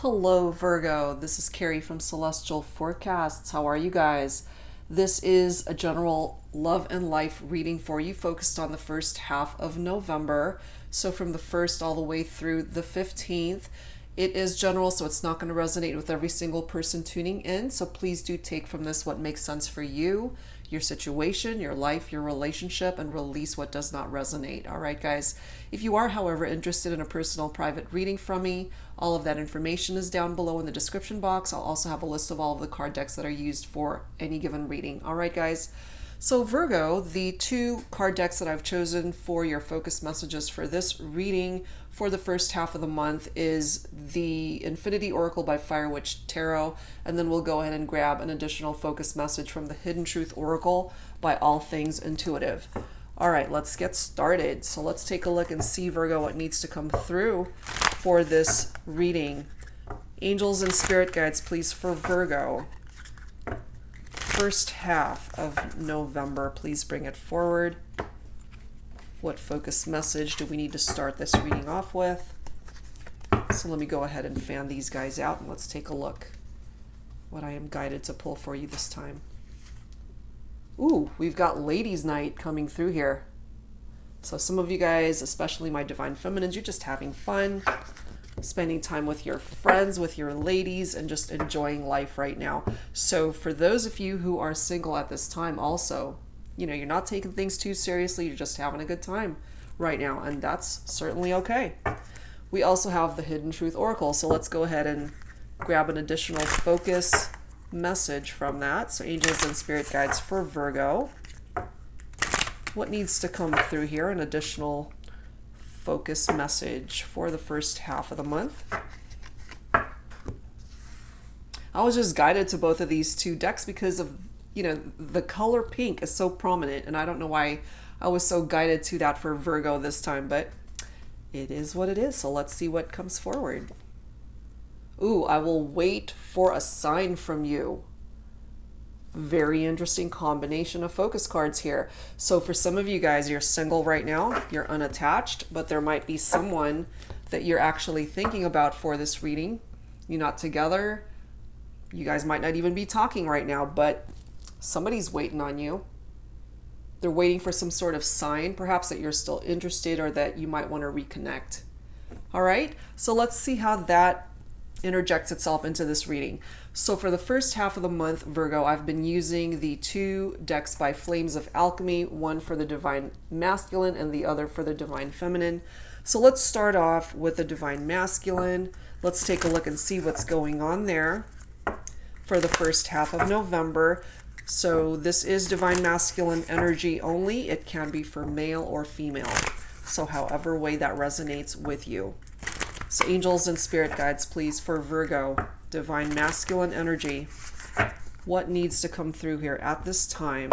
Hello, Virgo. This is Carrie from Celestial Forecasts. How are you guys? This is a general love and life reading for you, focused on the first half of November. So, from the 1st all the way through the 15th. It is general, so it's not going to resonate with every single person tuning in. So, please do take from this what makes sense for you, your situation, your life, your relationship, and release what does not resonate. All right, guys. If you are, however, interested in a personal private reading from me, all of that information is down below in the description box. I'll also have a list of all of the card decks that are used for any given reading. All right, guys. So, Virgo, the two card decks that I've chosen for your focus messages for this reading for the first half of the month is the Infinity Oracle by Fire Witch Tarot, and then we'll go ahead and grab an additional focus message from the Hidden Truth Oracle by All Things Intuitive. All right, let's get started. So let's take a look and see, Virgo, what needs to come through for this reading. Angels and spirit guides, please, for Virgo. First half of November, please bring it forward. What focus message do we need to start this reading off with? So let me go ahead and fan these guys out and let's take a look what I am guided to pull for you this time. Ooh, we've got Ladies' Night coming through here. So some of you guys, especially my Divine Feminines, you're just having fun, spending time with your friends, with your ladies, and just enjoying life right now. So for those of you who are single at this time also, you're not taking things too seriously, you're just having a good time right now, and that's certainly okay. We also have the Hidden Truth Oracle, so let's go ahead and grab an additional focus message from that. So angels and spirit guides for Virgo. What needs to come through here? An additional focus message for the first half of the month. I was just guided to both of these two decks because of, the color pink is so prominent, and I don't know why I was so guided to that for Virgo this time, but it is what it is. So let's see what comes forward. Ooh, I will wait for a sign from you. Very interesting combination of focus cards here. So for some of you guys, you're single right now, you're unattached, but there might be someone that you're actually thinking about for this reading. You're not together. You guys might not even be talking right now, but somebody's waiting on you. They're waiting for some sort of sign, perhaps that you're still interested or that you might want to reconnect. All right, so let's see how that interjects itself into this reading. So for the first half of the month, Virgo, I've been using the two decks by Flames of Alchemy, one for the Divine Masculine and the other for the Divine Feminine. So let's start off with the Divine Masculine. Let's take a look and see what's going on there for the first half of November. So this is Divine Masculine energy only. It can be for male or female. So however way that resonates with you. So angels and spirit guides, please, for Virgo, Divine Masculine energy. What needs to come through here at this time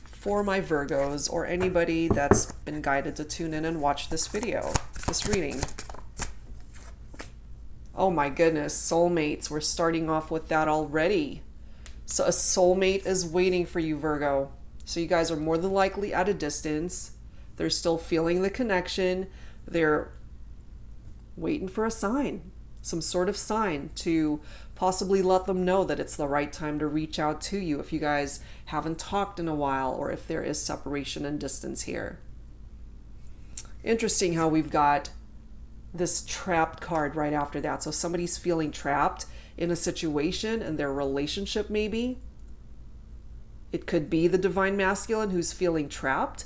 for my Virgos or anybody that's been guided to tune in and watch this video, this reading? Oh my goodness, soulmates. We're starting off with that already. So a soulmate is waiting for you, Virgo. So you guys are more than likely at a distance. They're still feeling the connection. They're waiting for a sign, some sort of sign to possibly let them know that it's the right time to reach out to you if you guys haven't talked in a while or if there is separation and distance here. Interesting how we've got this trapped card right after that. So somebody's feeling trapped in a situation and their relationship, maybe. It could be the Divine Masculine who's feeling trapped.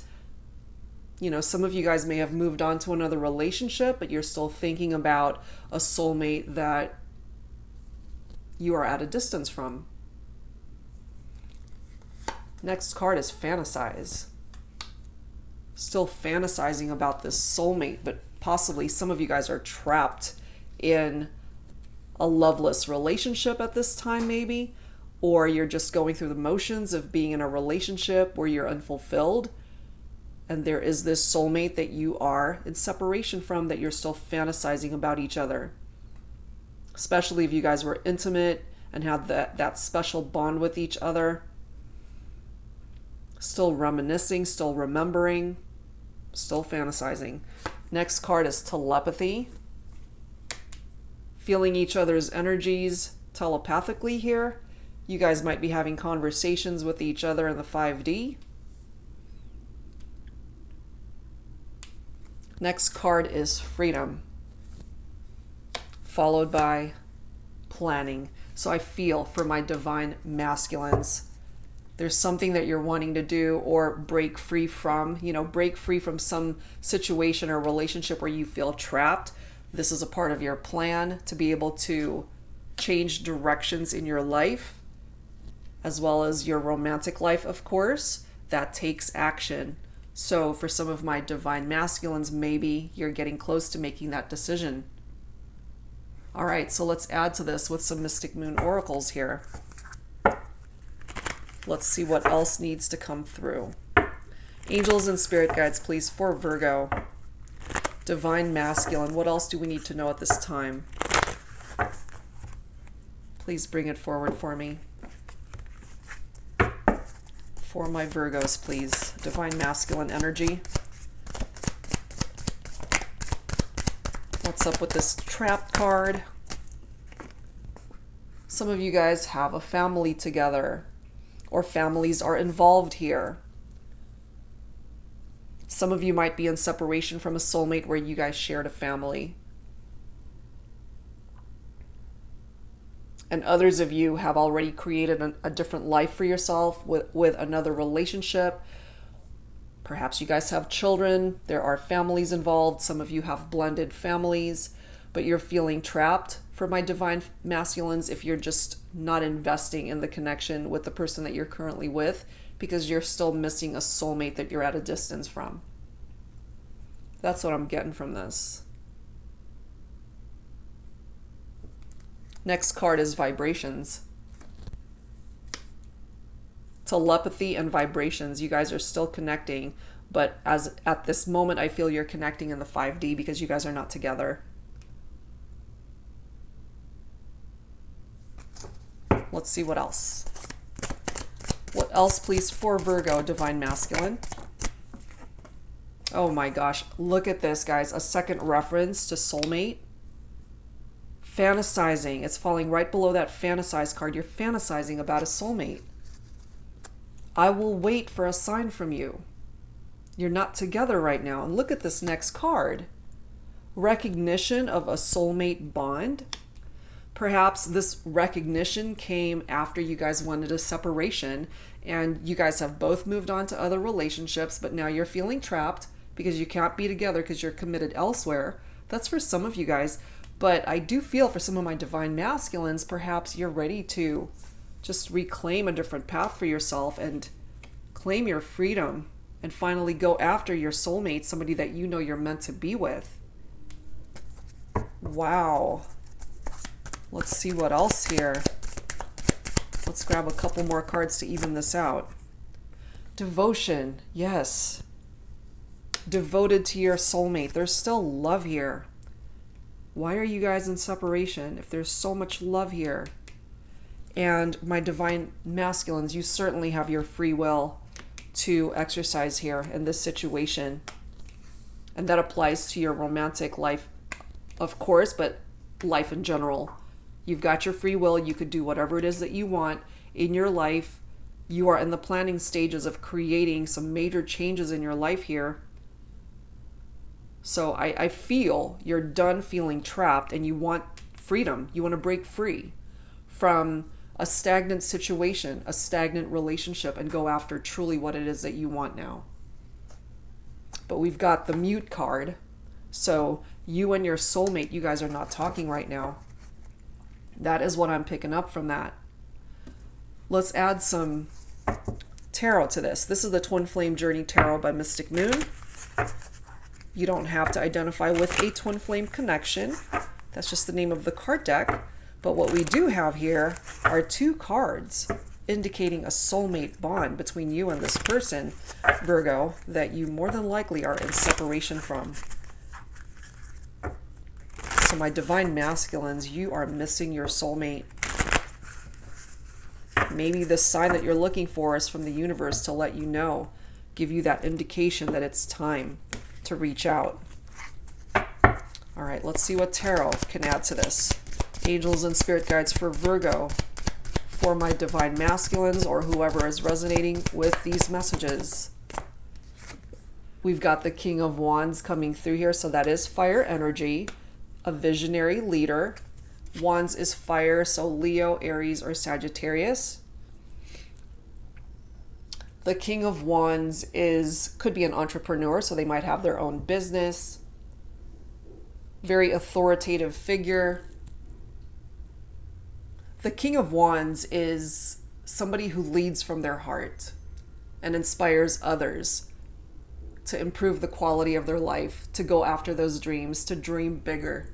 Some of you guys may have moved on to another relationship, but you're still thinking about a soulmate that you are at a distance from. Next card is Fantasize. Still fantasizing about this soulmate, but possibly some of you guys are trapped in a loveless relationship at this time, maybe, or you're just going through the motions of being in a relationship where you're unfulfilled. And there is this soulmate that you are in separation from, that you're still fantasizing about each other. Especially if you guys were intimate and had that special bond with each other. Still reminiscing, still remembering, still fantasizing. Next card is Telepathy. feeling each other's energies telepathically here. You guys might be having conversations with each other in the 5D. Next card is freedom, followed by planning. So I feel for my divine masculines, there's something that you're wanting to do or break free from, break free from some situation or relationship where you feel trapped. This is a part of your plan to be able to change directions in your life, as well as your romantic life, of course. That takes action. So for some of my divine masculines, maybe you're getting close to making that decision. All right, so let's add to this with some Mystic Moon oracles here. Let's see what else needs to come through. Angels and spirit guides, please, for Virgo. Divine masculine, what else do we need to know at this time? Please bring it forward for me. For my Virgos, please. Divine masculine energy. What's up with this trap card? Some of you guys have a family together, or families are involved here. Some of you might be in separation from a soulmate where you guys shared a family. And others of you have already created a different life for yourself with another relationship. Perhaps you guys have children. There are families involved. Some of you have blended families, but you're feeling trapped for my divine masculines if you're just not investing in the connection with the person that you're currently with because you're still missing a soulmate that you're at a distance from. That's what I'm getting from this. Next card is vibrations. Telepathy and vibrations. You guys are still connecting, but at this moment, I feel you're connecting in the 5D because you guys are not together. Let's see what else. What else, please, for Virgo, divine masculine? Oh my gosh, look at this, guys. A second reference to soulmate. Fantasizing. It's falling right below that fantasize card. You're fantasizing about a soulmate. I will wait for a sign from you. You're not together right now. And look at this next card. Recognition of a soulmate bond. Perhaps this recognition came after you guys wanted a separation and you guys have both moved on to other relationships, but now you're feeling trapped because you can't be together because you're committed elsewhere. That's for some of you guys. But I do feel for some of my divine masculines, perhaps you're ready to just reclaim a different path for yourself and claim your freedom and finally go after your soulmate, somebody that you know you're meant to be with. Wow. Let's see what else here. Let's grab a couple more cards to even this out. Devotion. Yes. Devoted to your soulmate. There's still love here. Why are you guys in separation if there's so much love here? And my divine masculines, you certainly have your free will to exercise here in this situation. And that applies to your romantic life, of course, but life in general. You've got your free will. You could do whatever it is that you want in your life. You are in the planning stages of creating some major changes in your life here. So I feel you're done feeling trapped and you want freedom. You want to break free from a stagnant situation, a stagnant relationship, and go after truly what it is that you want now. But we've got the mute card. So you and your soulmate, you guys are not talking right now. That is what I'm picking up from that. Let's add some tarot to this. This is the Twin Flame Journey Tarot by Mystic Moon. You don't have to identify with a twin flame connection. That's just the name of the card deck. But what we do have here are two cards indicating a soulmate bond between you and this person, Virgo, that you more than likely are in separation from. So my divine masculines, you are missing your soulmate. Maybe the sign that you're looking for is from the universe to let you know, give you that indication that it's time to reach out. All right, let's see what tarot can add to this. Angels and spirit guides for Virgo, for my divine masculines, or whoever is resonating with these messages. We've got the King of Wands coming through here, so that is fire energy, a visionary leader. Wands is fire, so Leo, Aries, or Sagittarius. The King of Wands could be an entrepreneur, so they might have their own business. Very authoritative figure. The King of Wands is somebody who leads from their heart and inspires others to improve the quality of their life, to go after those dreams, to dream bigger,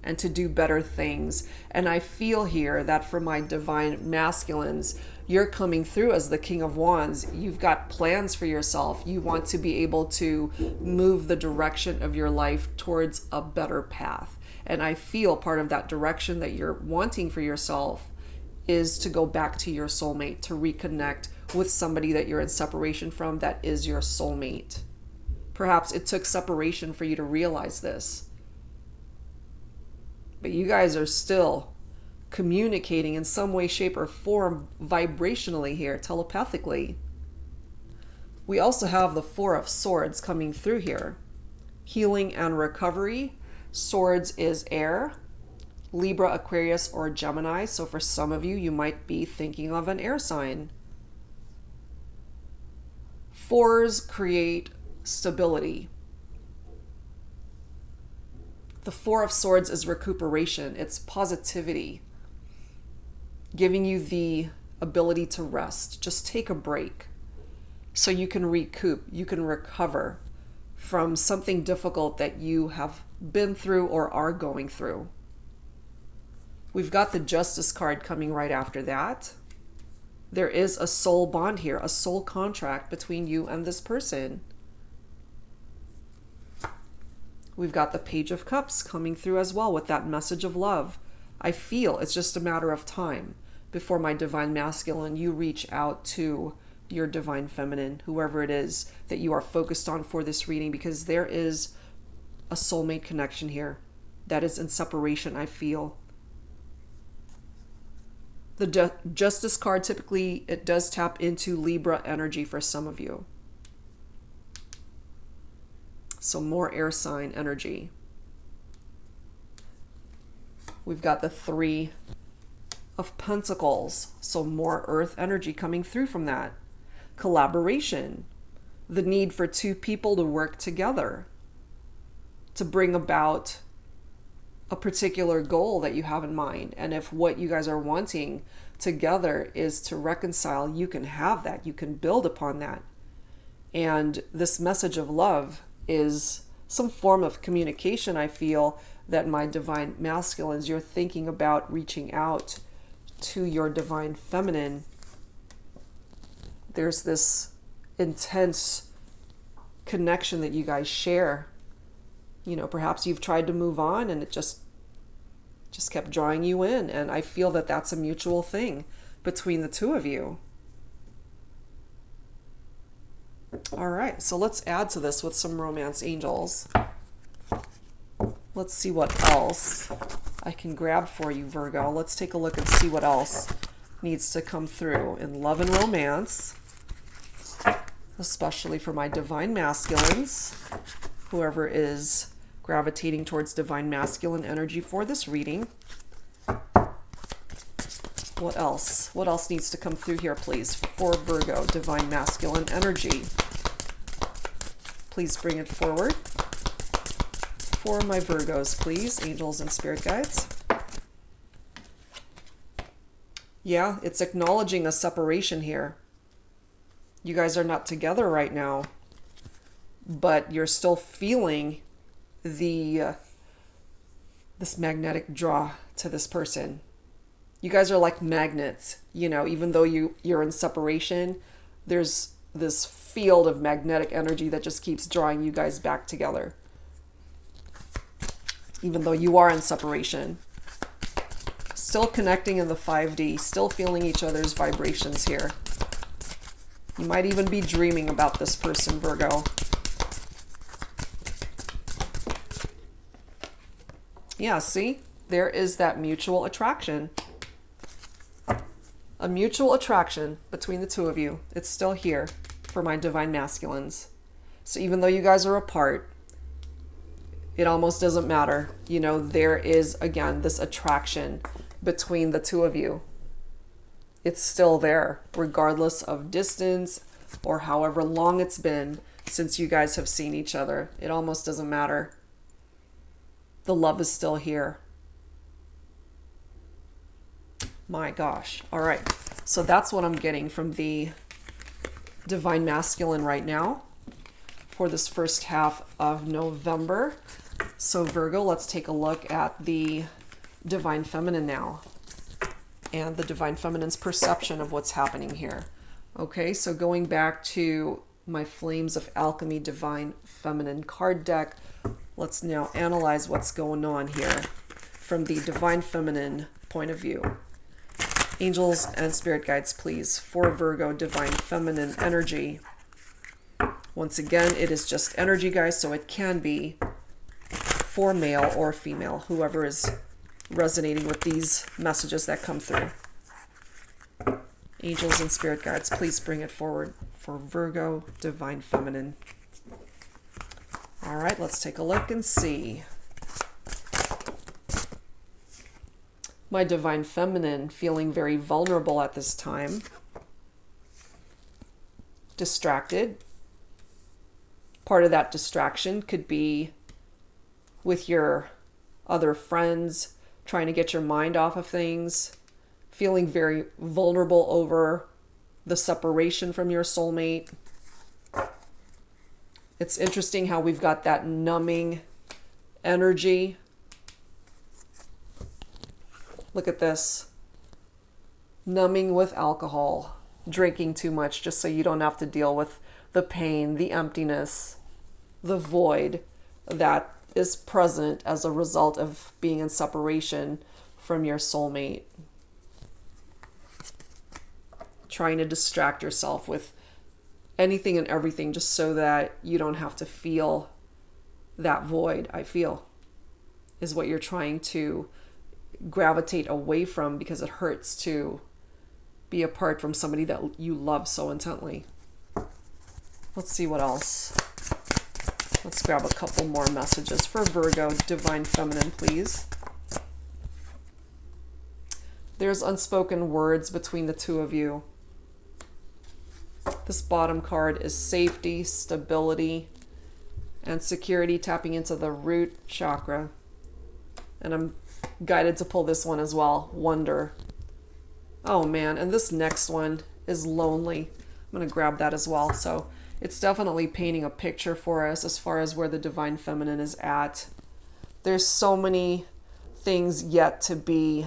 and to do better things. And I feel here that for my divine masculines, you're coming through as the King of Wands. You've got plans for yourself. You want to be able to move the direction of your life towards a better path. And I feel part of that direction that you're wanting for yourself is to go back to your soulmate, to reconnect with somebody that you're in separation from that is your soulmate. Perhaps it took separation for you to realize this. But you guys are still communicating in some way, shape, or form vibrationally here, telepathically. We also have the Four of Swords coming through here. Healing and recovery. Swords is air. Libra, Aquarius, or Gemini. So for some of you, you might be thinking of an air sign. Fours create stability. The Four of Swords is recuperation. It's positivity. Giving you the ability to rest. Just take a break so you can recoup. You can recover from something difficult that you have been through or are going through. We've got the Justice card coming right after that. There is a soul bond here, a soul contract between you and this person. We've got the Page of Cups coming through as well with that message of love. I feel it's just a matter of time before my divine masculine, you reach out to your divine feminine, whoever it is that you are focused on for this reading, because there is a soulmate connection here that is in separation, I feel. The Justice card, typically it does tap into Libra energy for some of you. So more air sign energy. We've got the Three of Pentacles. So more earth energy coming through from that. Collaboration. The need for two people to work together to bring about a particular goal that you have in mind. And if what you guys are wanting together is to reconcile, you can have that. You can build upon that. And this message of love is some form of communication. I feel that my divine masculines, you're thinking about reaching out to your divine feminine. There's this intense connection that you guys share. You know, perhaps you've tried to move on and it just kept drawing you in. And I feel that that's a mutual thing between the two of you. All right, so let's add to this with some romance angels. Let's see what else I can grab for you, Virgo. Let's take a look and see what else needs to come through in love and romance, especially for my divine masculines, whoever is gravitating towards divine masculine energy for this reading. What else? What else needs to come through here, please, for Virgo, divine masculine energy? Please bring it forward. For my Virgos, please, angels and spirit guides. Yeah, it's acknowledging a separation here. You guys are not together right now, but you're still feeling this magnetic draw to this person. You guys are like magnets, you know, even though you're in separation, there's this field of magnetic energy that just keeps drawing you guys back together. Even though you are in separation. Still connecting in the 5D, still feeling each other's vibrations here. You might even be dreaming about this person, Virgo. Yeah, see? there is that mutual attraction. A mutual attraction between the two of you. It's still here for my divine masculines. So even though you guys are apart, it almost doesn't matter. You know, there is, again, this attraction between the two of you. It's still there, regardless of distance or however long it's been since you guys have seen each other. It almost doesn't matter. The love is still here. My gosh. All right. So that's what I'm getting from the divine masculine right now for this first half of November. So Virgo, let's take a look at the divine feminine now and the divine feminine's perception of what's happening here. Okay, so going back to my Flames of Alchemy Divine Feminine card deck, let's now analyze what's going on here from the divine feminine point of view. Angels and spirit guides, please, for Virgo divine feminine energy. Once again, it is just energy, guys, so it can be for male or female, whoever is resonating with these messages that come through. Angels and spirit guides, please bring it forward for Virgo divine feminine. All right, let's take a look and see. My divine feminine feeling very vulnerable at this time. Distracted. Part of that distraction could be with your other friends, trying to get your mind off of things, feeling very vulnerable over the separation from your soulmate. It's interesting how we've got that numbing energy. Look at this. Numbing with alcohol, drinking too much just so you don't have to deal with the pain, the emptiness, the void that is present as a result of being in separation from your soulmate. Trying to distract yourself with anything and everything just so that you don't have to feel that void, I feel, is what you're trying to gravitate away from because it hurts to be apart from somebody that you love so intently. Let's see what else. Let's grab a couple more messages for Virgo divine feminine, please. There's unspoken words between the two of you. This bottom card is safety, stability, and security, tapping into the root chakra. And I'm guided to pull this one as well, wonder. Oh man, and this next one is lonely. I'm going to grab that as well. So it's definitely painting a picture for us as far as where the divine feminine is at. There's so many things yet to be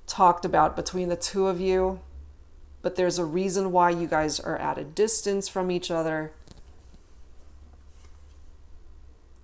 talked about between the two of you, but there's a reason why you guys are at a distance from each other.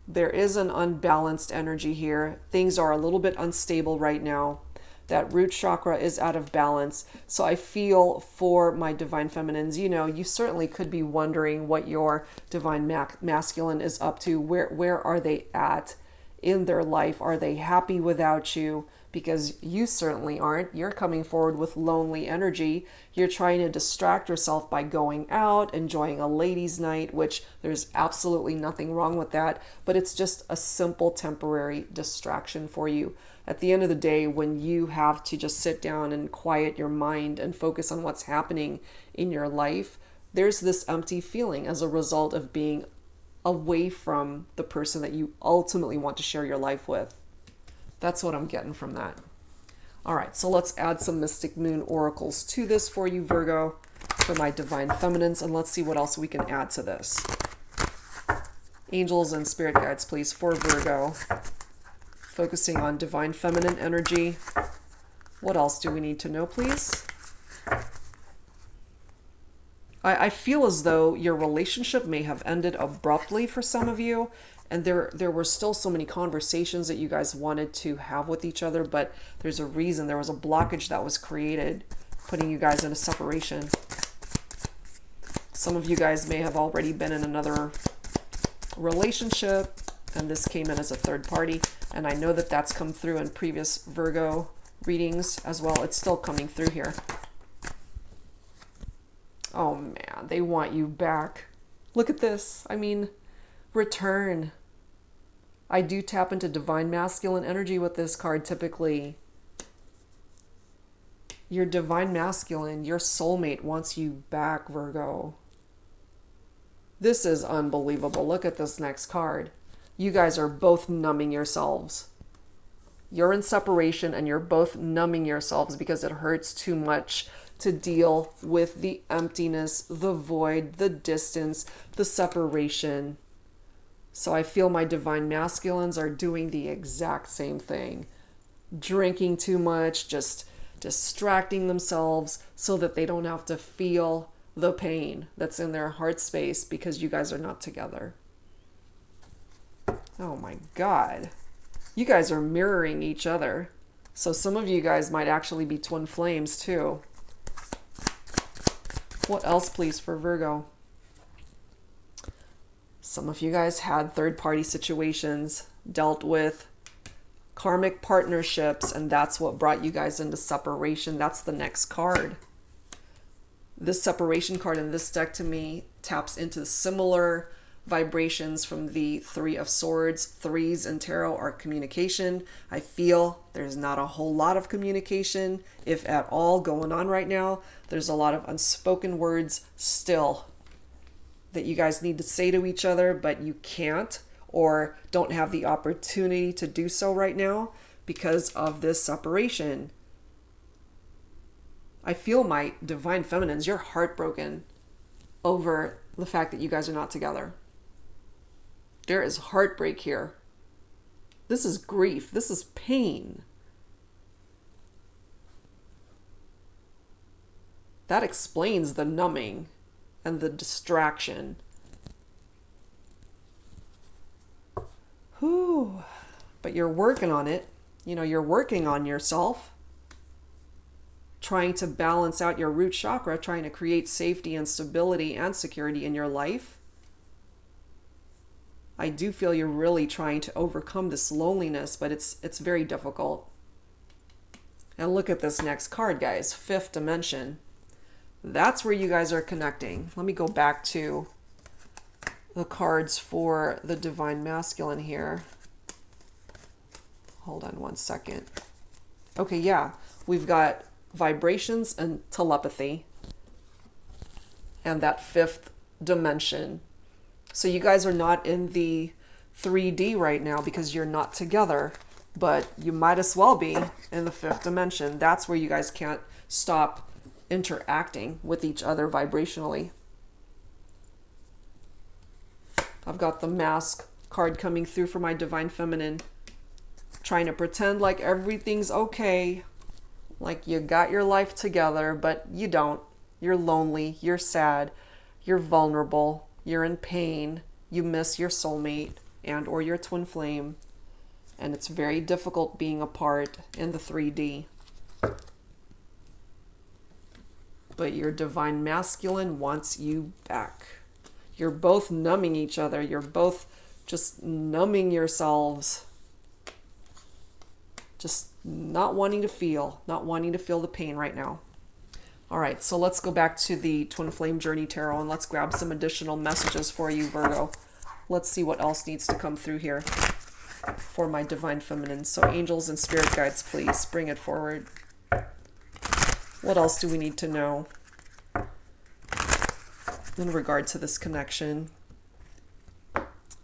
There is an unbalanced energy here. Things are a little bit unstable right now. That root chakra is out of balance. So I feel for my divine feminines, you know, you certainly could be wondering what your divine masculine is up to. Where are they at in their life? Are they happy without you? Because you certainly aren't. You're coming forward with lonely energy. You're trying to distract yourself by going out, enjoying a ladies' night, which there's absolutely nothing wrong with that, but it's just a simple temporary distraction for you. At the end of the day, when you have to just sit down and quiet your mind and focus on what's happening in your life, there's this empty feeling as a result of being away from the person that you ultimately want to share your life with. That's what I'm getting from that. All right, so let's add some Mystic Moon oracles to this for you, Virgo, for my divine feminines, and let's see what else we can add to this. Angels and spirit guides, please, for Virgo, focusing on divine feminine energy. What else do we need to know, please? I feel as though your relationship may have ended abruptly for some of you, and there were still so many conversations that you guys wanted to have with each other, but there's a reason. There was a blockage that was created, putting you guys in a separation. Some of you guys may have already been in another relationship, and this came in as a third party, and I know that that's come through in previous Virgo readings as well. It's still coming through here. Oh man, they want you back. Look at this. I mean, return. I do tap into divine masculine energy with this card typically. Your divine masculine, your soulmate wants you back, Virgo. This is unbelievable. Look at this next card. You guys are both numbing yourselves. You're in separation and you're both numbing yourselves because it hurts too much to deal with the emptiness, the void, the distance, the separation. So I feel my divine masculines are doing the exact same thing. Drinking too much, just distracting themselves so that they don't have to feel the pain that's in their heart space because you guys are not together. Oh my God. You guys are mirroring each other. So some of you guys might actually be twin flames too. What else, please, for Virgo? Some of you guys had third-party situations, dealt with karmic partnerships, and that's what brought you guys into separation. That's the next card. This separation card in this deck to me taps into similar vibrations from the Three of Swords. Threes in tarot are communication. I feel there's not a whole lot of communication, if at all, going on right now. There's a lot of unspoken words still that you guys need to say to each other, but you can't or don't have the opportunity to do so right now because of this separation. I feel my divine feminines, you're heartbroken over the fact that you guys are not together. There is heartbreak here. This is grief. This is pain. That explains the numbing and the distraction. Whew. But you're working on it. You know, you're working on yourself. Trying to balance out your root chakra, trying to create safety and stability and security in your life. I do feel you're really trying to overcome this loneliness, but it's very difficult. And look at this next card, guys. Fifth dimension. That's where you guys are connecting. Let me go back to the cards for the divine masculine here. Hold on one second. Okay, yeah. We've got vibrations and telepathy. And that fifth dimension. So you guys are not in the 3D right now because you're not together, but you might as well be in the fifth dimension. That's where you guys can't stop interacting with each other vibrationally. I've got the mask card coming through for my divine feminine, trying to pretend like everything's okay, like you got your life together, but you don't. You're lonely, you're sad, you're vulnerable, you're in pain, you miss your soulmate and or your twin flame, and it's very difficult being apart in the 3D. But your divine masculine wants you back. You're both numbing each other. You're both just numbing yourselves. Just not wanting to feel the pain right now. All right, so let's go back to the Twin Flame Journey Tarot and let's grab some additional messages for you, Virgo. Let's see what else needs to come through here for my divine feminine. So angels and spirit guides, please bring it forward. What else do we need to know in regard to this connection?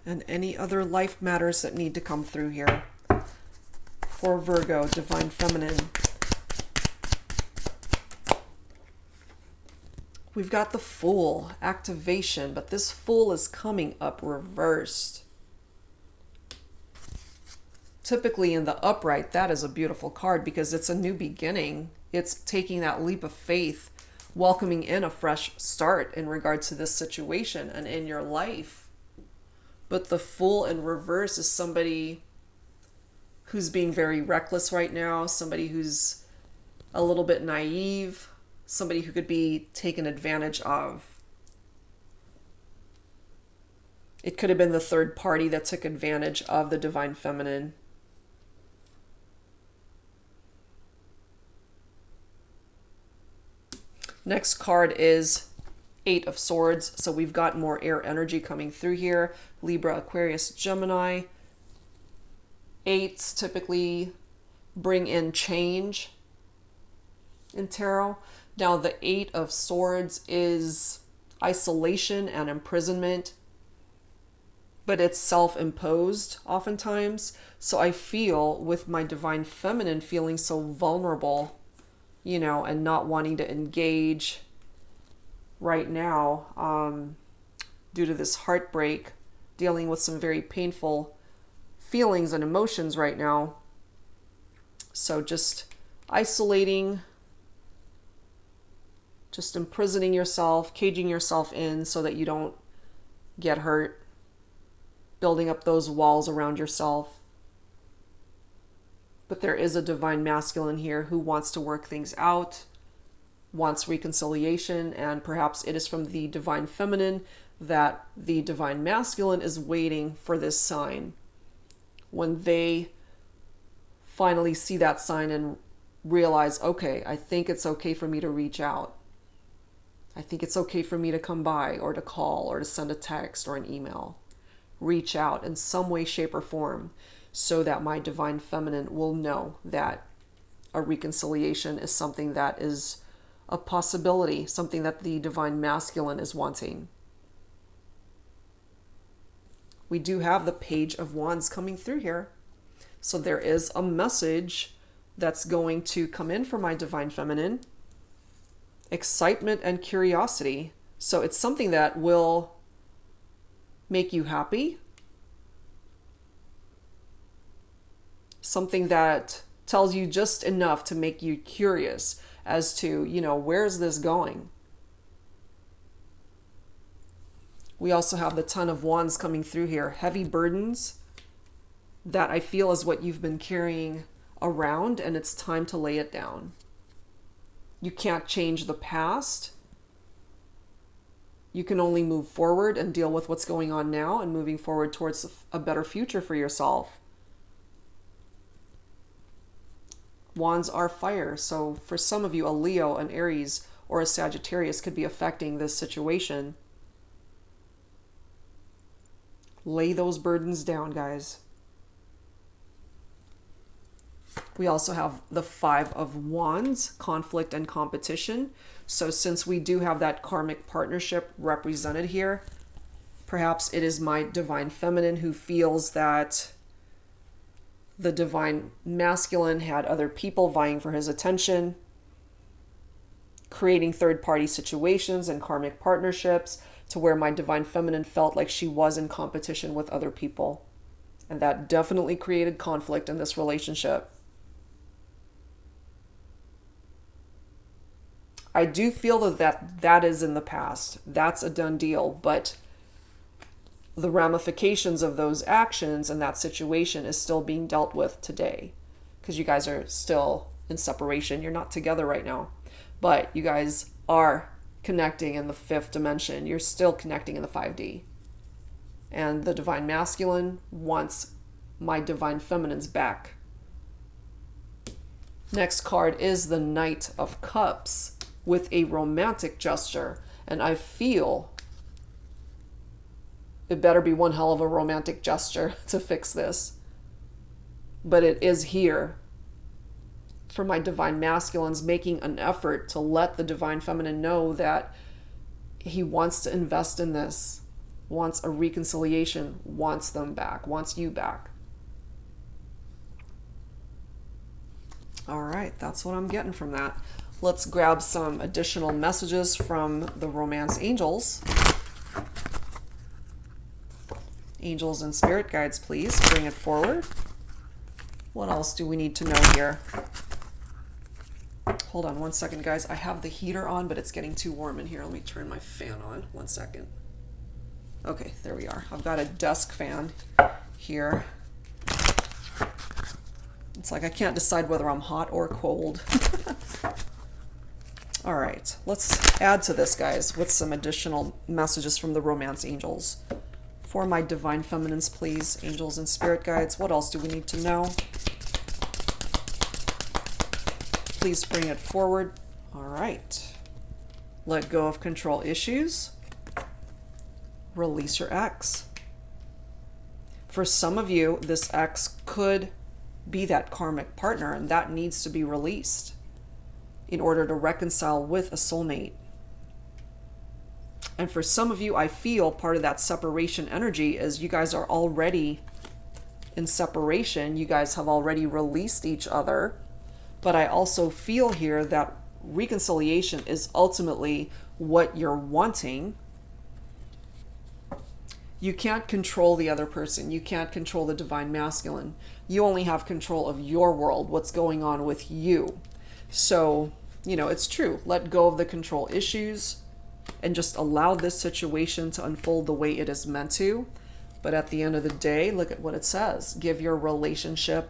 And any other life matters that need to come through here for Virgo, divine feminine. We've got the Fool activation, but this Fool is coming up reversed. Typically in the upright, that is a beautiful card because it's a new beginning. It's taking that leap of faith, welcoming in a fresh start in regards to this situation and in your life. But the Fool in reverse is somebody who's being very reckless right now, somebody who's a little bit naive, somebody who could be taken advantage of. It could have been the third party that took advantage of the divine feminine. Next card is Eight of Swords. So we've got more air energy coming through here. Libra, Aquarius, Gemini. Eights typically bring in change in tarot. Now the Eight of Swords is isolation and imprisonment, but it's self-imposed oftentimes. So I feel with my divine feminine feeling so vulnerable, you know, and not wanting to engage right now, due to this heartbreak, dealing with some very painful feelings and emotions right now. So just isolating, just imprisoning yourself, caging yourself in so that you don't get hurt, building up those walls around yourself. But there is a divine masculine here who wants to work things out, wants reconciliation, and perhaps it is from the divine feminine that the divine masculine is waiting for this sign. When they finally see that sign and realize, okay, I think it's okay for me to reach out. I think it's okay for me to come by or to call or to send a text or an email. Reach out in some way, shape, or form so that my divine feminine will know that a reconciliation is something that is a possibility, something that the divine masculine is wanting. We do have the Page of Wands coming through here. So there is a message that's going to come in for my divine feminine. Excitement and curiosity. So it's something that will make you happy. Something that tells you just enough to make you curious as to, you know, where's this going? We also have the Ten of Wands coming through here. Heavy burdens that I feel is what you've been carrying around, and it's time to lay it down. You can't change the past. You can only move forward and deal with what's going on now and moving forward towards a better future for yourself. Wands are fire, so for some of you, a Leo, an Aries, or a Sagittarius could be affecting this situation. Lay those burdens down, guys. We also have the Five of Wands, conflict and competition. So since we do have that karmic partnership represented here, perhaps it is my divine feminine who feels that the divine masculine had other people vying for his attention, creating third-party situations and karmic partnerships to where my divine feminine felt like she was in competition with other people. And that definitely created conflict in this relationship. I do feel that is in the past. That's a done deal, but the ramifications of those actions and that situation is still being dealt with today because you guys are still in separation. You're not together right now, but you guys are connecting in the fifth dimension. You're still connecting in the 5D. And the divine masculine wants my divine feminine's back. Next card is the Knight of Cups with a romantic gesture. And I feel it better be one hell of a romantic gesture to fix this. But it is here for my divine masculines making an effort to let the divine feminine know that he wants to invest in this, wants a reconciliation, wants them back, wants you back. All right, that's what I'm getting from that. Let's grab some additional messages from the romance angels. Angels and spirit guides, please bring it forward. What else do we need to know here? Hold on one second, guys. I have the heater on, but it's getting too warm in here. Let me turn my fan on. 1 second. Okay, there we are. I've got a desk fan here. It's like I can't decide whether I'm hot or cold. All right, let's add to this, guys, with some additional messages from the romance angels For my divine feminines, please, angels and spirit guides, what else do we need to know? Please bring it forward. All right. Let go of control issues. Release your ex. For some of you, this ex could be that karmic partner, and that needs to be released in order to reconcile with a soulmate. And for some of you, I feel part of that separation energy is you guys are already in separation. You guys have already released each other. But I also feel here that reconciliation is ultimately what you're wanting. You can't control the other person. You can't control the divine masculine. You only have control of your world, what's going on with you. So, it's true. Let go of the control issues and just allow this situation to unfold the way it is meant to. But at the end of the day, look at what it says. Give your relationship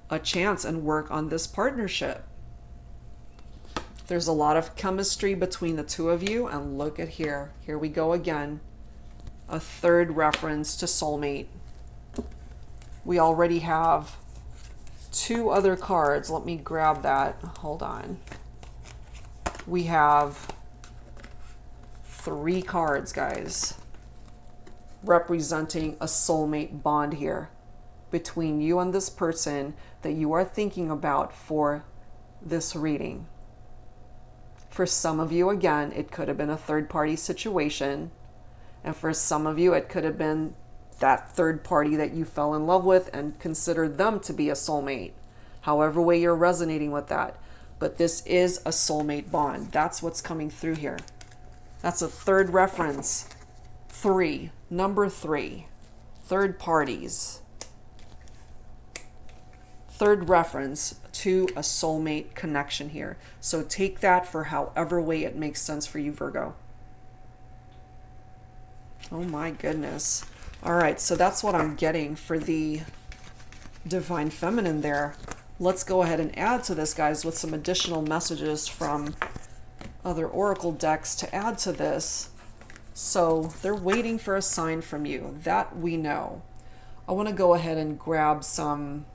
a chance and work on this partnership. There's a lot of chemistry between the two of you. And look at here. Here we go again. A third reference to soulmate. We already have 2 other cards. Let me grab that. Hold on. We have 3 cards, guys, representing a soulmate bond here between you and this person that you are thinking about for this reading. For some of you, again, it could have been a third-party situation. And for some of you, it could have been that third party that you fell in love with and considered them to be a soulmate. However way you're resonating with that. But this is a soulmate bond. That's what's coming through here. That's a third reference. 3. Number 3. Third parties. Third reference to a soulmate connection here. So take that for however way it makes sense for you, Virgo. Oh my goodness. All right, so that's what I'm getting for the divine feminine there. Let's go ahead and add to this, guys, with some additional messages from other oracle decks to add to this. So they're waiting for a sign from you. That we know. I want to go ahead and grab some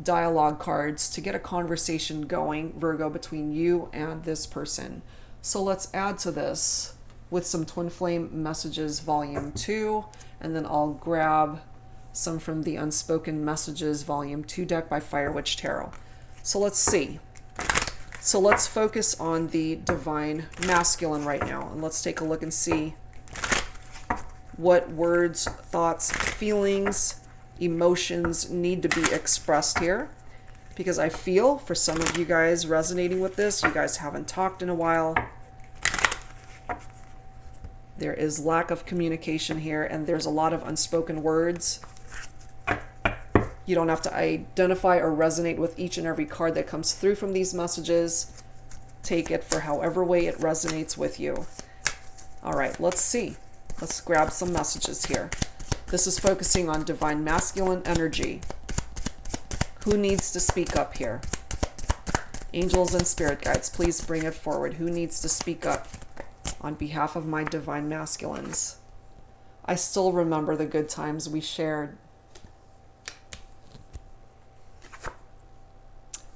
dialogue cards to get a conversation going, Virgo, between you and this person. So let's add to this with some Twin Flame Messages Volume 2, and then I'll grab some from the Unspoken Messages Volume 2 deck by Fire Witch Tarot. So let's see. So let's focus on the divine masculine right now, and let's take a look and see what words, thoughts, feelings, emotions need to be expressed here. Because I feel for some of you guys resonating with this, you guys haven't talked in a while. There is lack of communication here, and there's a lot of unspoken words. You don't have to identify or resonate with each and every card that comes through from these messages. Take it for however way it resonates with you. All right, let's see. Let's grab some messages here. This is focusing on divine masculine energy. Who needs to speak up here? Angels and spirit guides, please bring it forward. Who needs to speak up on behalf of my divine masculines? I still remember the good times we shared.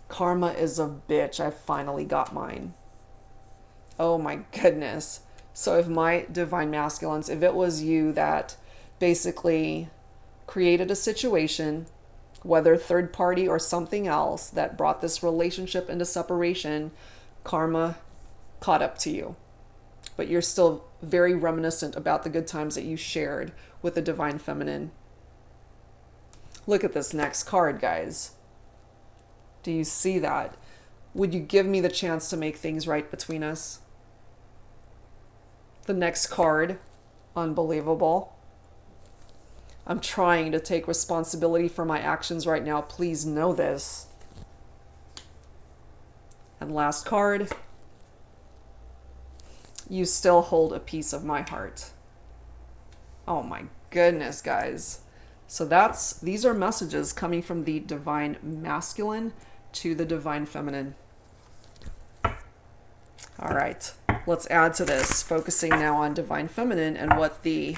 Karma is a bitch. I finally got mine. Oh my goodness. So if my divine masculines, if it was you that basically created a situation, whether third party or something else, that brought this relationship into separation, karma caught up to you. But you're still very reminiscent about the good times that you shared with the divine feminine. Look at this next card, guys. Do you see that? Would you give me the chance to make things right between us? The next card, unbelievable. I'm trying to take responsibility for my actions right now. Please know this. And last card. You still hold a piece of my heart. Oh my goodness, guys. So these are messages coming from the divine masculine to the divine feminine. All right, let's add to this, focusing now on divine feminine and what the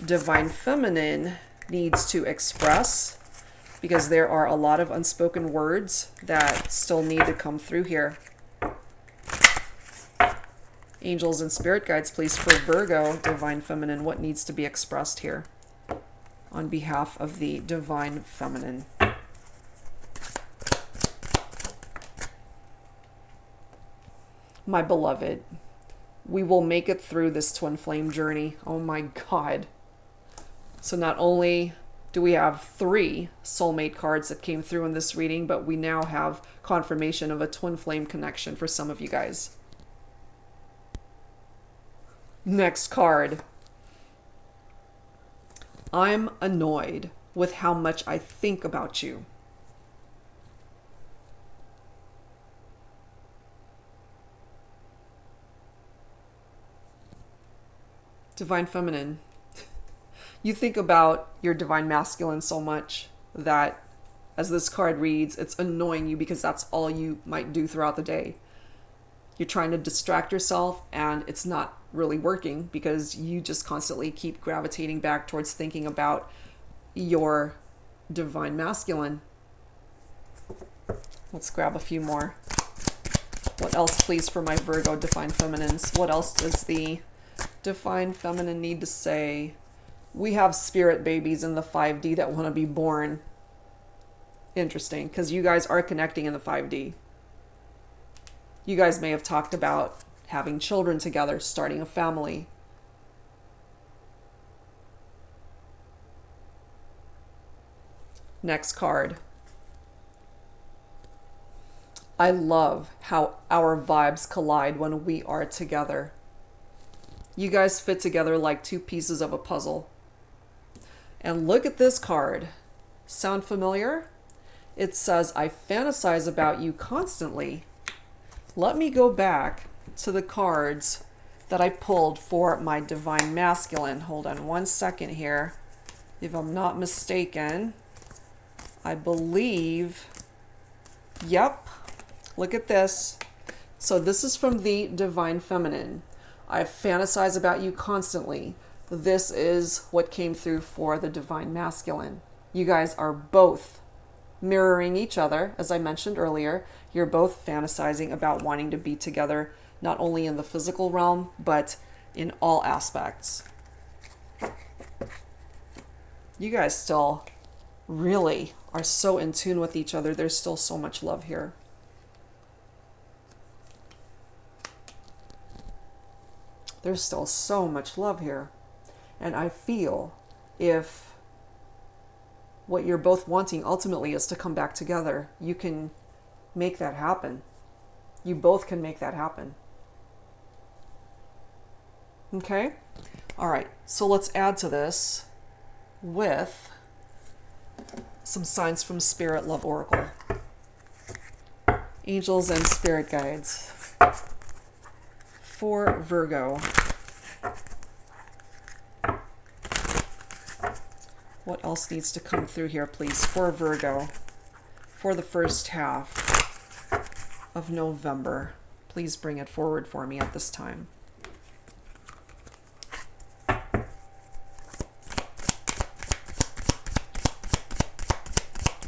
Divine Feminine needs to express, because there are a lot of unspoken words that still need to come through here. Angels and spirit guides, please, for Virgo, Divine Feminine, what needs to be expressed here on behalf of the Divine Feminine? My beloved, we will make it through this twin flame journey. Oh my God. So not only do we have 3 soulmate cards that came through in this reading, but we now have confirmation of a twin flame connection for some of you guys. Next card. I'm annoyed with how much I think about you. Divine Feminine, you think about your Divine Masculine so much that, as this card reads, it's annoying you because that's all you might do throughout the day. You're trying to distract yourself and it's not really working because you just constantly keep gravitating back towards thinking about your Divine Masculine. Let's grab a few more. What else, please, for my Virgo Divine Feminines? What else does the Divine Feminine need to say? We have spirit babies in the 5D that want to be born. Interesting, because you guys are connecting in the 5D. You guys may have talked about having children together, starting a family. Next card. I love how our vibes collide when we are together. You guys fit together like 2 pieces of a puzzle. And look at this card. Sound familiar? It says, I fantasize about you constantly. Let me go back to the cards that I pulled for my Divine Masculine. Hold on one second here. If I'm not mistaken, I believe, yep, look at this. So this is from the Divine Feminine. I fantasize about you constantly. This is what came through for the Divine Masculine. You guys are both mirroring each other. As I mentioned earlier, you're both fantasizing about wanting to be together, not only in the physical realm, but in all aspects. You guys still really are so in tune with each other. There's still so much love here. There's still so much love here. And I feel if what you're both wanting ultimately is to come back together, you can make that happen. You both can make that happen. Okay? All right. So let's add to this with some signs from Spirit Love Oracle. Angels and Spirit Guides for Virgo. What else needs to come through here, please, for Virgo for the first half of November? Please bring it forward for me at this time.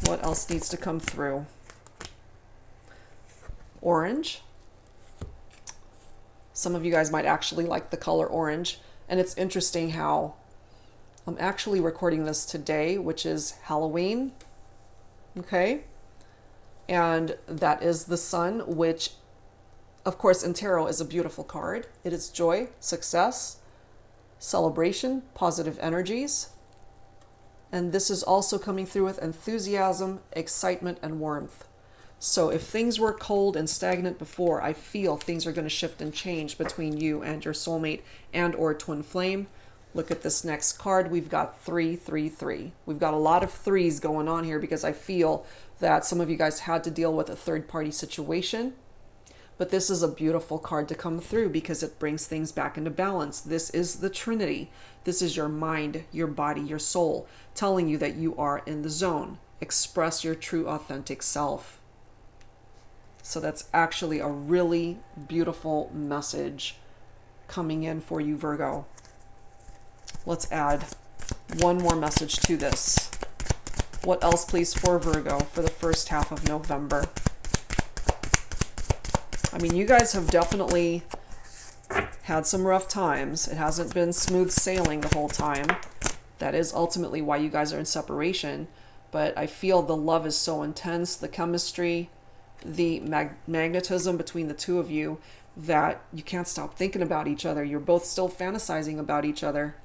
What else needs to come through? Orange. Some of you guys might actually like the color orange. And it's interesting how I'm actually recording this today, which is Halloween. Okay. And that is the sun, which, of course, in tarot is a beautiful card. It is joy, success, celebration, positive energies. And this is also coming through with enthusiasm, excitement, and warmth. So if things were cold and stagnant before, I feel things are going to shift and change between you and your soulmate and or twin flame. Look at this next card. We've got 3, 3, 3. We've got a lot of threes going on here because I feel that some of you guys had to deal with a third-party situation. But this is a beautiful card to come through because it brings things back into balance. This is the Trinity. This is your mind, your body, your soul, telling you that you are in the zone. Express your true, authentic self. So that's actually a really beautiful message coming in for you, Virgo. Let's add One more message to this. What else, please, for Virgo for the first half of November? I mean, you guys have definitely had some rough times. It hasn't been smooth sailing the whole time. That is ultimately why you guys are in separation. But I feel the love is so intense, the chemistry, the magnetism between the two of you, that you can't stop thinking about each other. You're both still fantasizing about each other.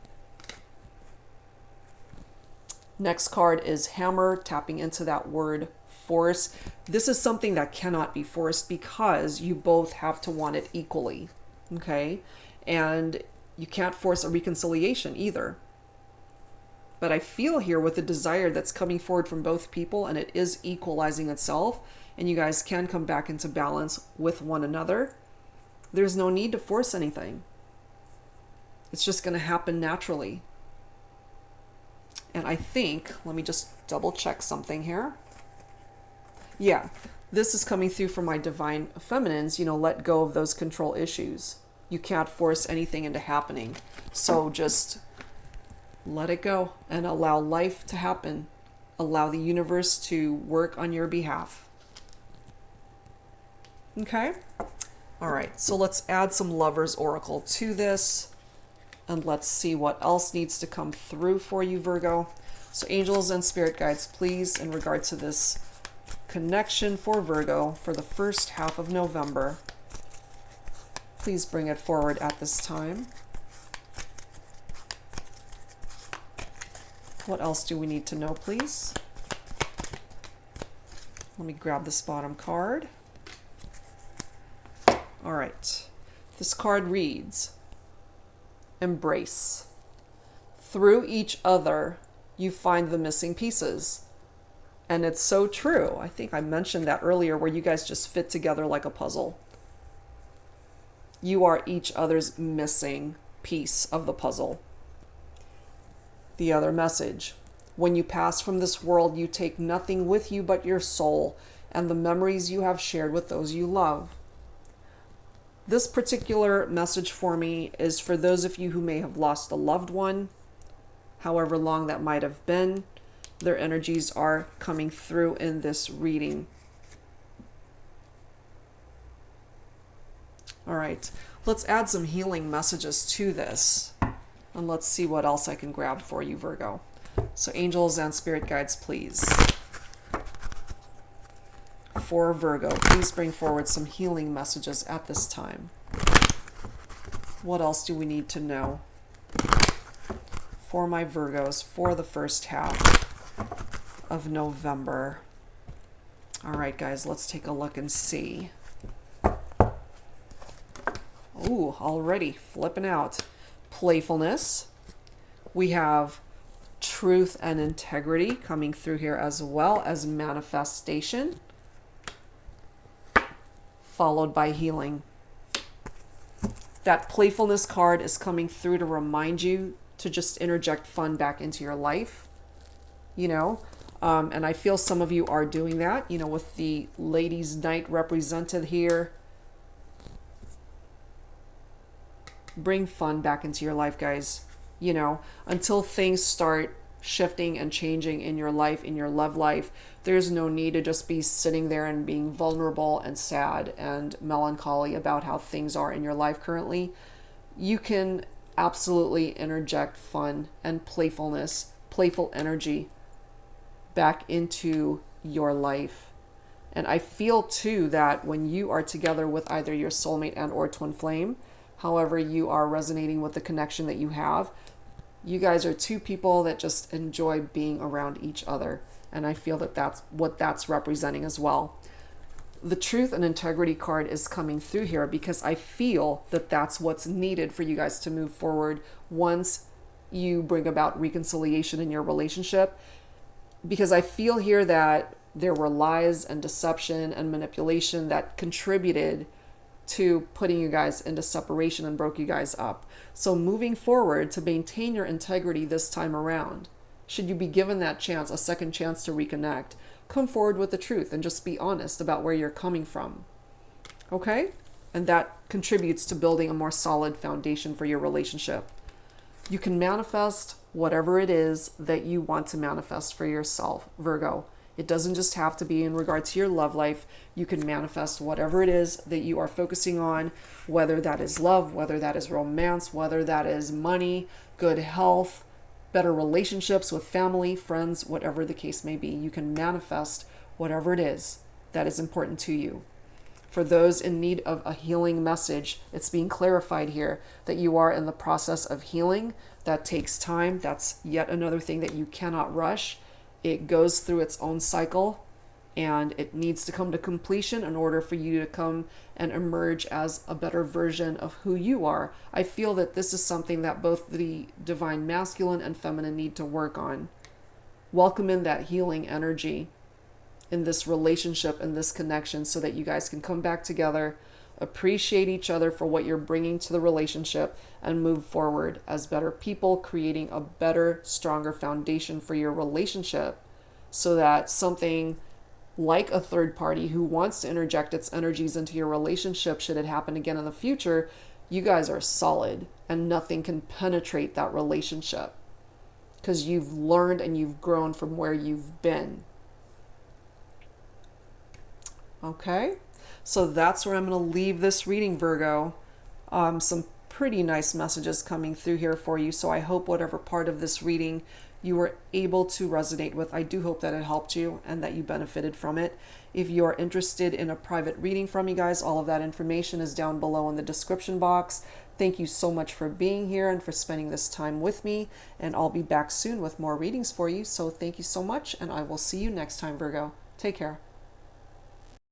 Next card is Hammer, tapping into that word force. This is something that cannot be forced because you both have to want it equally. Okay? And you can't force a reconciliation either. But I feel here with the desire that's coming forward from both people, and it is equalizing itself, and you guys can come back into balance with one another. There's no need to force anything. It's just going to happen naturally. And I think, let me just double check something here. Yeah, this is coming through from my divine feminines, let go of those control issues. You can't force anything into happening. So just let it go and allow life to happen. Allow the universe to work on your behalf. Okay? All right, so let's add some Lover's Oracle to this. And let's see what else needs to come through for you, Virgo. So angels and spirit guides, please, in regard to this connection for Virgo for the first half of November, please bring it forward at this time. What else do we need to know, please? Let me grab this bottom card. All right. This card reads, embrace. Through each other, you find the missing pieces. And it's so true. I think I mentioned that earlier, where you guys just fit together like a puzzle. You are each other's missing piece of the puzzle. The other message. When you pass from this world, you take nothing with you but your soul and the memories you have shared with those you love. This particular message for me is for those of you who may have lost a loved one, however long that might have been. Their energies are coming through in this reading. All right, let's add some healing messages to this. And let's see what else I can grab for you, Virgo. So angels and spirit guides, please. For Virgo, please bring forward some healing messages at this time. What else do we need to know for my Virgos for the first half of November? All right, guys, let's take a look and see. Ooh, already flipping out. Playfulness. We have truth and integrity coming through here, as well as manifestation, followed by healing. That playfulness card is coming through to remind you to just interject fun back into your life, and I feel some of you are doing that, with the ladies' night represented here. Bring fun back into your life, guys. Until things start shifting and changing in your life, in your love life, there's no need to just be sitting there and being vulnerable and sad and melancholy about how things are in your life currently. You can absolutely interject fun and playfulness, playful energy back into your life. And I feel too that when you are together with either your soulmate and or twin flame, however you are resonating with the connection that you have, you guys are two people that just enjoy being around each other. And I feel that that's what that's representing as well. The truth and integrity card is coming through here because I feel that that's what's needed for you guys to move forward once you bring about reconciliation in your relationship. Because I feel here that there were lies and deception and manipulation that contributed to putting you guys into separation and broke you guys up. So moving forward, to maintain your integrity this time around, should you be given that chance, a second chance to reconnect, come forward with the truth and just be honest about where you're coming from. Okay? And that contributes to building a more solid foundation for your relationship. You can manifest whatever it is that you want to manifest for yourself, Virgo. It doesn't just have to be in regard to your love life. You can manifest whatever it is that you are focusing on, whether that is love, whether that is romance, whether that is money, good health, better relationships with family, friends, whatever the case may be. You can manifest whatever it is that is important to you. For those in need of a healing message, it's being clarified here that you are in the process of healing. That takes time. That's yet another thing that you cannot rush. It goes through its own cycle, and it needs to come to completion in order for you to come and emerge as a better version of who you are. I feel that this is something that both the divine masculine and feminine need to work on. Welcome in that healing energy in this relationship and this connection so that you guys can come back together, appreciate each other for what you're bringing to the relationship, and move forward as better people, creating a better, stronger foundation for your relationship so that something like a third party who wants to interject its energies into your relationship, should it happen again in the future, you guys are solid and nothing can penetrate that relationship because you've learned and you've grown from where you've been. Okay, so that's where I'm going to leave this reading, Virgo. Some pretty nice messages coming through here for you. So I hope whatever part of this reading you were able to resonate with, I do hope that it helped you and that you benefited from it. If you are interested in a private reading from you guys, all of that information is down below in the description box. Thank you so much for being here and for spending this time with me. And I'll be back soon with more readings for you. So thank you so much, and I will see you next time, Virgo. Take care.